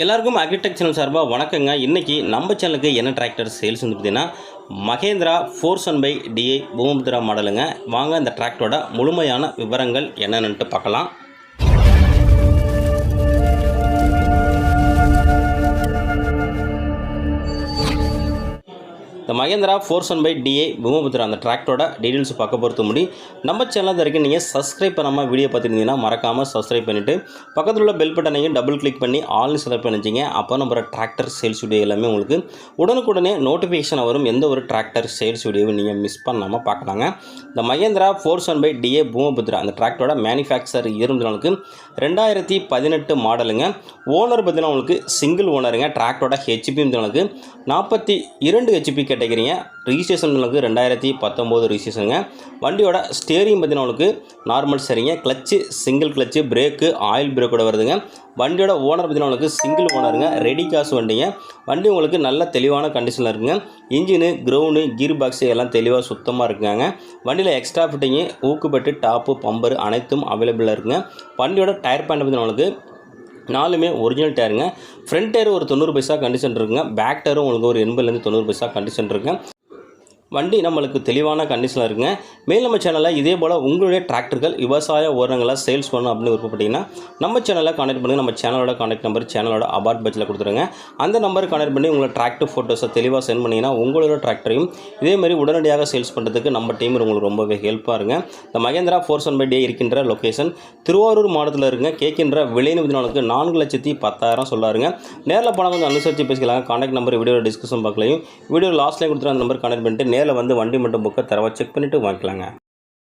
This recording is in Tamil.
எல்லாருக்கும் அக்ரிடெக் சேனல் சார்பாக வணக்கங்க. இன்றைக்கி நம்ம சேனலுக்கு என்ன டிராக்டர் சேல்ஸ் வந்து பார்த்தீங்கன்னா மகேந்திரா 400/DI பூமபுத்ரா மாடலுங்க. வாங்க இந்த டிராக்டரோட முழுமையான விவரங்கள் என்னென்னுட்டு பார்க்கலாம். இந்த மகேந்திரா 400/DI பூமபுத்ரா அந்த டிராக்டரோட டீட்டெயில்ஸ் பார்க்க பொறுத்த முடி நம்ம சேனல் வரைக்கும் நீங்கள் சப்ஸ்கிரைப் பண்ணாமல் வீடியோ பார்த்துருந்தீங்கன்னா மறக்காமல் சப்ஸ்கிரைப் பண்ணிவிட்டு பக்கத்தில் உள்ள பெல் பட்டனையும் டபுள் கிளிக் பண்ணி ஆல்னு செலக்ட் பண்ணிச்சிங்க. அப்போ நம்ம டிராக்டர் சேல்ஸ் வீடியோ எல்லாமே உங்களுக்கு உடனுக்குடனே நோட்டிஃபிகேஷன் வரும். எந்த ஒரு டிராக்டர் சேல்ஸ் வீடியோவும் நீங்கள் மிஸ் பண்ணாமல் பார்க்கலாங்க. இந்த மகேந்திரா 400/DI பூமபுத்ரா அந்த டிராக்டரோட மேனுஃபேக்சர் இருந்தவங்களுக்கு 2018 மாடலுங்க. ஓனர் பார்த்தீங்கன்னா உங்களுக்கு சிங்கிள் ஓனருங்க. டிராக்டரோட ஹெச்பி இருந்தவங்களுக்கு 42 ஹெச்பி கேட்டகிறீங்க. ரிஜிஸ்ட்ரேஷன் உங்களுக்கு 2019 ரிஜிஸ்ட்ரேஷனுங்க. வண்டியோட ஸ்டேரிங் பார்த்தீங்கன்னா உங்களுக்கு நார்மல் சரிங்க. Clutch single clutch, brake oil பிரேக்கோட வருதுங்க. வண்டியோட ஓனர் பார்த்தீங்கன்னா உங்களுக்கு சிங்கிள் ஓனருங்க. ரெடி காசு வண்டிங்க. வண்டி உங்களுக்கு நல்ல தெளிவான கண்டிஷனில் இருக்குங்க. இன்ஜினு, கிரவுண்டு, கீர் பாக்ஸு எல்லாம் தெளிவாக சுத்தமாக இருக்குங்க. வண்டியில் எக்ஸ்ட்ரா ஃபிட்டிங்கு, ஊக்குப்பட்டு, டாப்பு, பம்பர் அனைத்தும் அவைலபிளாக இருக்குங்க. வண்டியோட டயர் பாயிண்ட் பார்த்தீங்கன்னா உங்களுக்கு 4மே ஒரிஜினல் டயருங்க. ஃப்ரண்ட் டயர் ஒரு 90 பைசா கண்டிஷன் இருக்குங்க. பேக் டயரும் உங்களுக்கு ஒரு 80லேருந்து 90 பைசா கண்டிஷன் இருக்குங்க. வண்டி நம்மளுக்கு தெளிவான கண்டிஷனில் இருக்குங்க. மேல் நம்ம சேனலில் இதே போல் உங்களுடைய டிராக்டர்கள் விவசாய உரங்களை சேல்ஸ் பண்ணணும் அப்படின்னு விருப்பப்பட்டீங்கன்னா நம்ம சேனலில் கான்டெக்ட் பண்ணுங்கள். நம்ம சேனலோட கான்டெக்ட் நம்பர் சேனலோட அபார்ட் பட்ஜெட்டில் கொடுத்துருங்க. அந்த நம்பருக்கு கான்டெக்ட் பண்ணி உங்களோட டிராக்டர் ஃபோட்டோஸை தெளிவாக சென்ட் பண்ணிங்கன்னா உங்களோட டிராக்டரையும் இதேமாதிரி உடனடியாக சேல்ஸ் பண்ணுறதுக்கு நம்ம டீம் உங்களுக்கு ரொம்பவே ஹெல்ப்பாக இருங்க. இந்த மகேந்திரா 400/DI இருக்கின்ற லொக்கேஷன் திருவாரூர் மாவட்டத்தில் இருக்குங்க. கேட்கின்ற விலைன்னு உங்களுக்கு 4,10,000 சொல்லாருங்க. நேரில் போனால் கொஞ்சம் அனுசரித்து பேசிக்கலாங்க. கான்டெக்ட் நம்பர் வீடியோட டிஸ்கிரிப்ஷன் பார்க்கலையும் வீடியோ லாஸ்ட்லேயும் கொடுத்துட்டு அந்த நம்பர் கான்டெக்ட் பண்ணிட்டு நேரில் வந்து வண்டி மட்டும் புக்கை தரவா செக் பண்ணிவிட்டு வாங்கிக்கலாங்க.